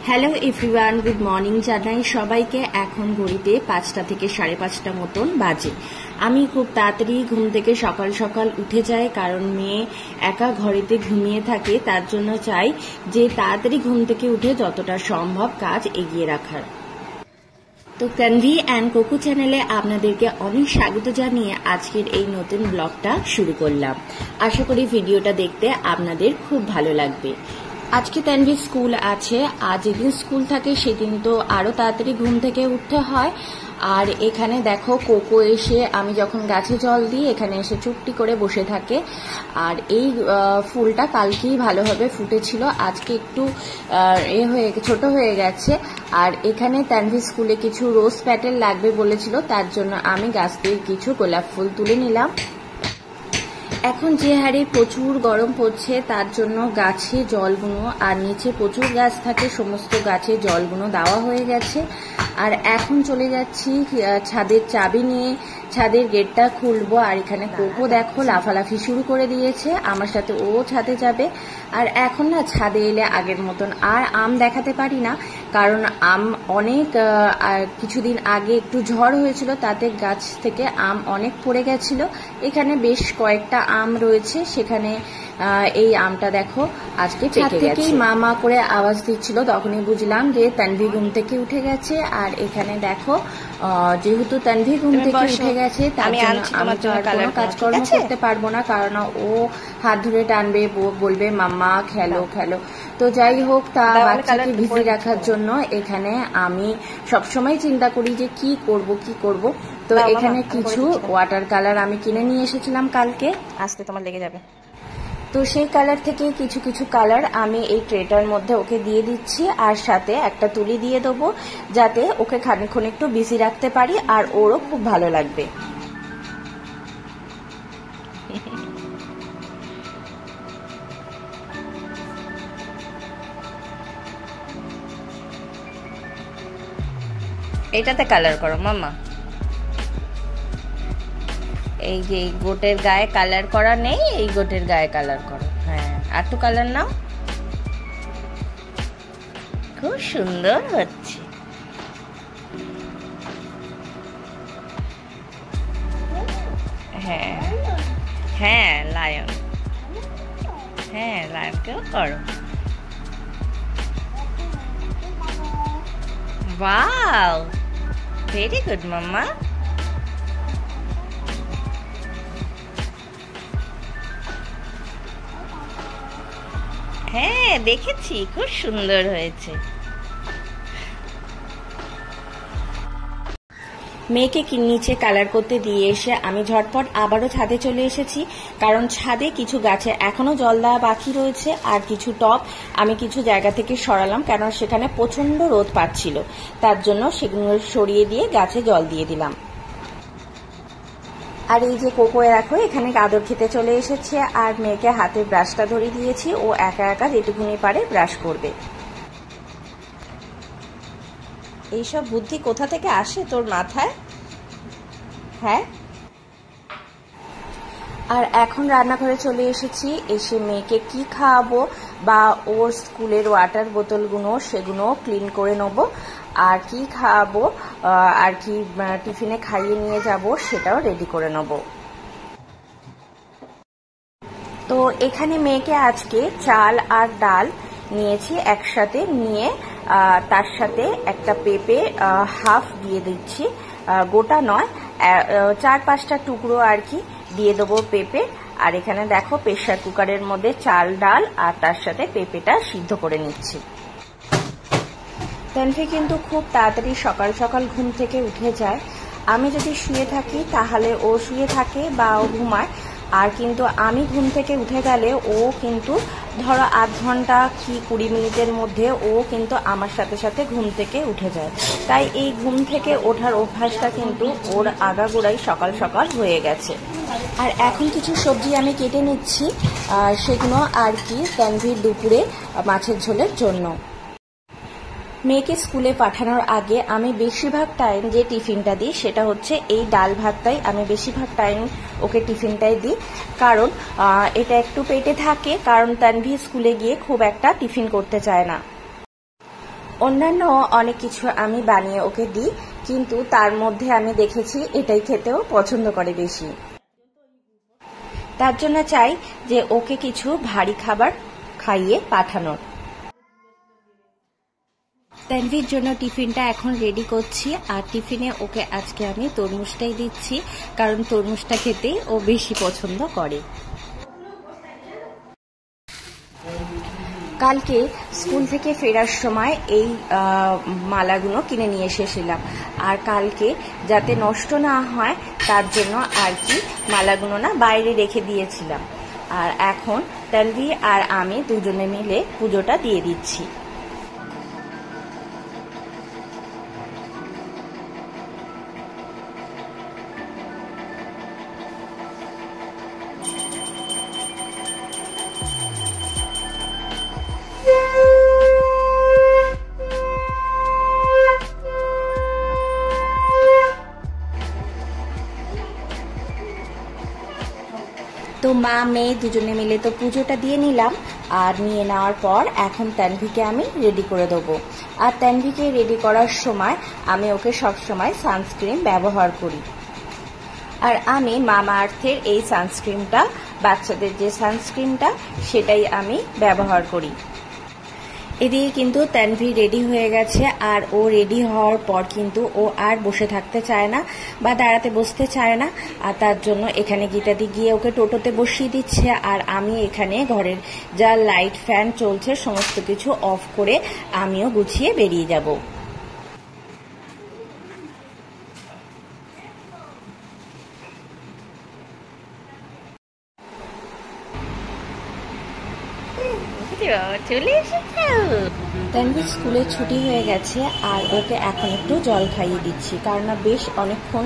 Hello everyone, good morning জানাই সবাইকে। এখন ঘড়িতে 5টা থেকে 5:30 মতন বাজে। আমি খুব তাড়াতাড়ি ঘুম থেকে সকাল সকাল উঠে যাই, কারণ মেয়ে একা ঘরেতে ঘুমিয়ে থাকে। তার জন্য চাই যে তাড়াতাড়ি ঘুম থেকে উঠে যতটা সম্ভব কাজ এগিয়ে রাখার। তো তানভি অ্যান্ড কোকো চ্যানেলে আপনাদেরকে অনেক স্বাগত জানিয়ে আজকের এই নতুন ব্লগটা শুরু করলাম। আশা করি ভিডিওটা দেখতে আপনাদের খুব ভালো লাগবে। আজকে তানভির স্কুল আছে, আর যেদিন স্কুল থাকে সেদিন তো আরো তাড়াতাড়ি ঘুম থেকে উঠতে হয়। আর এখানে দেখো কোকো এসে, আমি যখন গাছে জল দিই এখানে এসে চুপটি করে বসে থাকে। আর এই ফুলটা কালকেই ভালোভাবে ফুটেছিল, আজকে একটু ছোট হয়ে গেছে। আর এখানে তানভির স্কুলে কিছু রোজ প্যাটেল লাগবে বলেছিল, তার জন্য আমি গাছ থেকে কিছু গোলাপ ফুল তুলে নিলাম। এখন যে হারে প্রচুর গরম পড়ছে, তার জন্য গাছে জলগুলো, আর নিচে প্রচুর গাছ থাকে, সমস্ত গাছে জলগুলো দেওয়া হয়ে গেছে। আর এখন চলে যাচ্ছি ছাদের চাবি নিয়ে, ছাদের গেটটা খুলবো। আর এখানে কোকো দেখো লাফালাফি শুরু করে দিয়েছে, আমার সাথে ও ছাদে যাবে। আর এখন না ছাদে এলে আগের মতন আর আম দেখাতে পারি না, কারণ আম অনেক কিছুদিন আগে একটু ঝড় হয়েছিল, তাতে গাছ থেকে আম অনেক পড়ে গেছিল। এখানে বেশ কয়েকটা আম রয়েছে, সেখানে এই আমটা দেখো আজকে পেকে গেছে। মা মা করে আওয়াজ দিচ্ছিল, তখনই বুঝলাম যে তানভি ঘুম থেকে উঠে গেছে। আর এখানে দেখো যেহেতু তানভি ঘুম থেকে উঠে গেছে, তার জন্য আমি তো আর কোনো কাজকর্ম করতে পারবো না, কারণ ও হাত ধরে টানবে, বলবে মাম্মা খেলো খেলো। তো যাই হোক, তা বাচ্চাকে ভিজে রাখার জন্য এখানে আমি সবসময় চিন্তা করি যে কি করব। তো এখানে কিছু ওয়াটার কালার আমি কিনে নিয়ে এসেছিলাম কালকে, আসতে তোমার লেগে যাবে। তো সেই কালার থেকে কিছু কিছু কালার আমি এই ট্রেটার মধ্যে ওকে দিয়ে দিচ্ছি, আর সাথে একটা তুলি দিয়ে দেবো, যাতে ওকে খানিকক্ষণ একটু বিজি রাখতে পারি, আর ওরও খুব ভালো লাগবে। এইটাতে কালার করো মাম্মা। এই যে গোটের গায়ে কালার করা নেই, এই গোটের গায়ে কালার করো। হ্যাঁ, আর একটু কালার নাও, খুব সুন্দর হচ্ছে। হ্যাঁ হ্যাঁ, লায়ন, হ্যাঁ লায়নকেও করো। ওয়াও, ভেরি গুড মাম্মা। হ্যাঁ দেখেছি, খুব সুন্দর হয়েছে। মেয়েকে নিচে কালার করতে দিয়ে এসে আমি ঝটপট আবারও ছাদে চলে এসেছি, কারণ ছাদে কিছু গাছে এখনো জল দেওয়া বাকি রয়েছে। আর কিছু টব আমি কিছু জায়গা থেকে সরালাম, কারণ সেখানে প্রচন্ড রোদ পাচ্ছিল, তার জন্য সেগুলো সরিয়ে দিয়ে গাছে জল দিয়ে দিলাম। আর এই যে কোকো দেখো এখানে গাদর খেতে চলে এসেছে, আর মেয়েকে হাতে ব্রাশটা ধরিয়ে দিয়েছি, ও একা একা যেটুকুনি পারে ব্রাশ করবে। এইসব বুদ্ধি কোথা থেকে আসে তোর মাথায়? হ্যাঁ। আর এখন রান্নাঘরে চলে এসেছি, এসে মেয়েকে কি খাওয়াবো বা ওর স্কুলের ওয়াটার বোতলগুলো সেগুলো ক্লিন করে নেব, আর কি খাওয়াবো আর কি টিফিনে খাইয়ে নিয়ে যাব সেটাও রেডি করে নেব। তো এখানে মেয়েকে আজকে চাল আর ডাল নিয়েছি একসাথে, নিয়ে তার সাথে একটা পেঁপে হাফ দিয়ে দিচ্ছি, গোটা নয়, 4-5টা টুকরো আর কি দিয়ে দেবো পেঁপে। আর এখানে দেখো প্রেসার কুকারের মধ্যে চাল ডাল আর তার সাথে পেঁপেটা সিদ্ধ করে নিচ্ছি। তানভি কিন্তু খুব তাড়াতাড়ি সকাল সকাল ঘুম থেকে উঠে যায়। আমি যদি শুয়ে থাকি তাহলে ও শুয়ে থাকে বা ও ঘুমায়, আর কিন্তু আমি ঘুম থেকে উঠে গেলে ও কিন্তু ধরো আধ ঘন্টা কি 20 মিনিটের মধ্যে ও কিন্তু আমার সাথে সাথে ঘুম থেকে উঠে যায়। তাই এই ঘুম থেকে ওঠার অভ্যাসটা কিন্তু ওর আগাগোড়াই সকাল সকাল হয়ে গেছে। আর এখন কিছু সবজি আমি কেটে নিচ্ছি, সেগুলো আর কি তানভির দুপুরে মাছের ঝোলের জন্য। মেয়েকে স্কুলে পাঠানোর আগে আমি বেশিরভাগ টাইম যে টিফিনটা দিই সেটা হচ্ছে এই ডাল ভাতটাই আমি বেশিরভাগ টাইম ওকে টিফিনটাই দিই, কারণ এটা একটু পেটে থাকে, কারণ তানভি স্কুলে গিয়ে খুব একটা টিফিন করতে চায় না। অন্যান্য অনেক কিছু আমি বানিয়ে ওকে দিই, কিন্তু তার মধ্যে আমি দেখেছি এটাই খেতেও পছন্দ করে বেশি। তার জন্য চাই যে ওকে কিছু ভারী খাবার খাইয়ে পাঠানোর। তানভীর জন্য টিফিনটা এখন রেডি করছি, আর টিফিনে ওকে আজকে আমি তরমুজটাই দিচ্ছি, কারণ তরমুজটা খেতেই ও বেশি পছন্দ করে। কালকে স্কুল থেকে ফেরার সময় এই মালাগুলো কিনে নিয়ে এসেছিলাম, আর কালকে যাতে নষ্ট না হয় তার জন্য আর কি মালাগুলো না বাইরে রেখে দিয়েছিলাম। আর এখন তানভীর আর আমি দুজনে মিলে পুজোটা দিয়ে দিচ্ছি। তো মা মেয়ে দুজনে মিলে তো পুজোটা দিয়ে নিলাম, আর নিয়ে নেওয়ার পর এখন তানভীকে আমি রেডি করে দেবো। আর তানভীকে রেডি করার সময় আমি ওকে সব সময় সানস্ক্রিন ব্যবহার করি, আর আমি মামা আর্থের এই সানস্ক্রিনটা, বাচ্চাদের যে সানস্ক্রিনটা, সেটাই আমি ব্যবহার করি। এদিকে কিন্তু তানভীর রেডি হয়ে গেছে, আর ও রেডি হওয়ার পর কিন্তু ও আর বসে থাকতে চায় না বা দাঁড়াতে বসতে চায় না, আর তার জন্য এখানে গীতাদি গিয়ে ওকে টোটোতে বসিয়ে দিচ্ছে, আর আমি এখানে ঘরের যা লাইট ফ্যান চলছে সমস্ত কিছু অফ করে আমিও গুছিয়ে বেরিয়ে যাব। চলে এসেছে। তানভীর স্কুলে ছুটি হয়ে গেছে, আর ওকে এখন একটু জল খাইয়ে দিচ্ছি, কারণ বেশ অনেকক্ষণ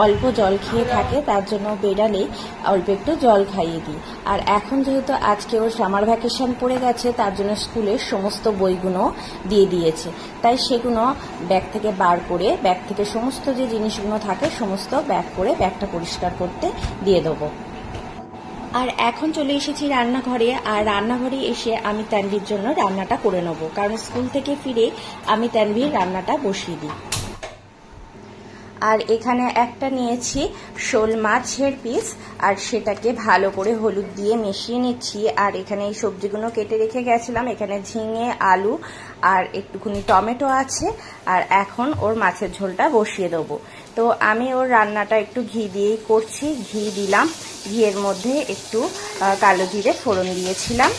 অল্প জল খেয়ে থাকে, তার জন্য বেড়ালেই অল্প একটু জল খাইয়ে দিই। আর এখন যেহেতু আজকে ওর সামার ভ্যাকেশন পড়ে গেছে, তার জন্য স্কুলের সমস্ত বইগুলো দিয়ে দিয়েছে, তাই সেগুলো ব্যাগ থেকে বার করে, ব্যাগ থেকে সমস্ত যে জিনিসগুলো থাকে সমস্ত ব্যাগ করে ব্যাগটা পরিষ্কার করতে দিয়ে দেবো। আর এখন চলে এসেছি রান্নাঘরে, আর রান্নাঘরে এসে আমি তানভীর জন্য রান্নাটা করে নেবো, কারণ স্কুল থেকে ফিরে আমি তানভীর রান্নাটা বসিয়ে দিই। আর এখানে একটা নিয়েছি শোল মাছের পিস, আর সেটাকে ভালো করে হলুদ দিয়ে মিশিয়ে নিচ্ছি। আর এখানে এই সবজিগুলো কেটে রেখে গেছিলাম, এখানে ঝিঙে, আলু আর একটুখানি টমেটো আছে, আর এখন ওর মাছের ঝোলটা বসিয়ে দেবো। তো আমি ওর রান্নাটা একটু ঘি দিয়েই করছি, ঘি দিলাম, ঘিয়ের মধ্যে একটু কালো জিরে ফোড়ন দিয়েছিলাম,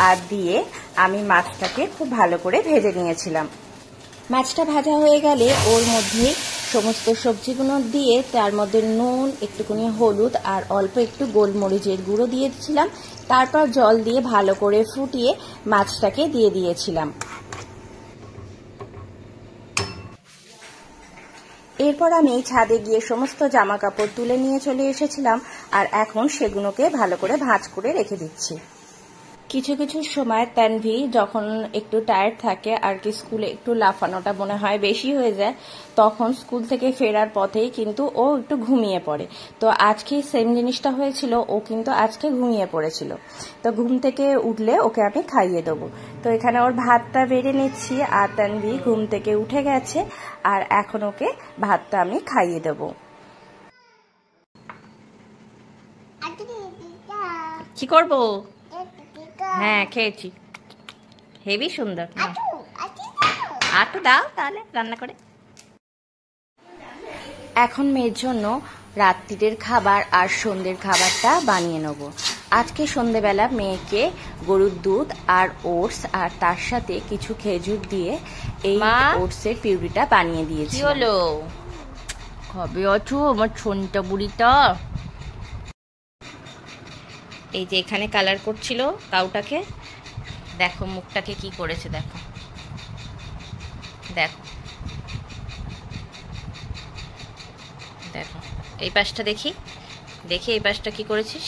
আর দিয়ে আমি মাছটাকে খুব ভালো করে ভেজে নিয়েছিলাম। মাছটা ভাজা হয়ে গেলে ওর মধ্যে সমস্ত সবজিগুলো দিয়ে তার মধ্যে নুন, একটুখানি হলুদ আর অল্প একটু গোলমরিচের গুঁড়ো দিয়েছিলাম, তারপর জল দিয়ে ভালো করে ফুটিয়ে মাছটাকে দিয়ে দিয়েছিলাম। এরপর আমি ছাদে গিয়ে সমস্ত জামা কাপড় তুলে নিয়ে চলে এসেছিলাম, আর এখন সেগুলোকে ভালো করে ভাঁজ করে রেখে দিচ্ছি। কিছু কিছু সময় তানভী যখন একটু টায়ার্ড থাকে আর কি, স্কুলে একটু লাফানোটা মনে হয় বেশি হয়ে যায়, তখন স্কুল থেকে ফেরার পথেই কিন্তু ও একটু ঘুমিয়ে পড়ে। তো আজকে সেম জিনিসটা হয়েছিল, ও কিন্তু আজকে ঘুমিয়ে পড়েছিল। তো ঘুম থেকে উঠলে ওকে আমি খাইয়ে দেবো। তো এখানে ওর ভাতটা বেড়ে নিচ্ছি, আর তানভী ঘুম থেকে উঠে গেছে, আর এখন ওকে ভাতটা আমি খাইয়ে দেবো। কি করবো? হ্যাঁ খেয়েছি, হেবি সুন্দর। আটু দাও তাহলে রান্না করে। এখন মেয়ের জন্য রাত্রির খাবার আর সন্ধ্যের খাবারটা বানিয়ে নেব। আজকে সন্ধ্যেবেলা মেয়েকে গরুর দুধ আর ওটস আর তার সাথে কিছু খেজুর দিয়ে এই ওটসের পিউরিটা বানিয়ে দিয়েছি। কি হলো? কবে আছো আমার ছোনটা বুড়িটা? এই যে এখানে কালার করছিল কাউটাকে, দেখো মুখটাকে কি করেছে, দেখো দেখো দেখো। এই পাশটা দেখি, দেখি এই পাশটা কি করেছিস।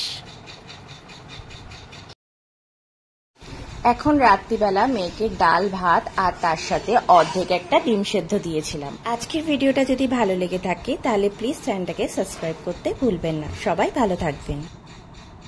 এখন রাত্রিবেলা মেয়েকে ডাল ভাত আর তার সাথে অর্ধেক একটা ডিম সেদ্ধ দিয়েছিলাম। আজকের ভিডিওটা যদি ভালো লেগে থাকে তাহলে প্লিজ চ্যানেলটাকে সাবস্ক্রাইব করতে ভুলবেন না। সবাই ভালো থাকবেন।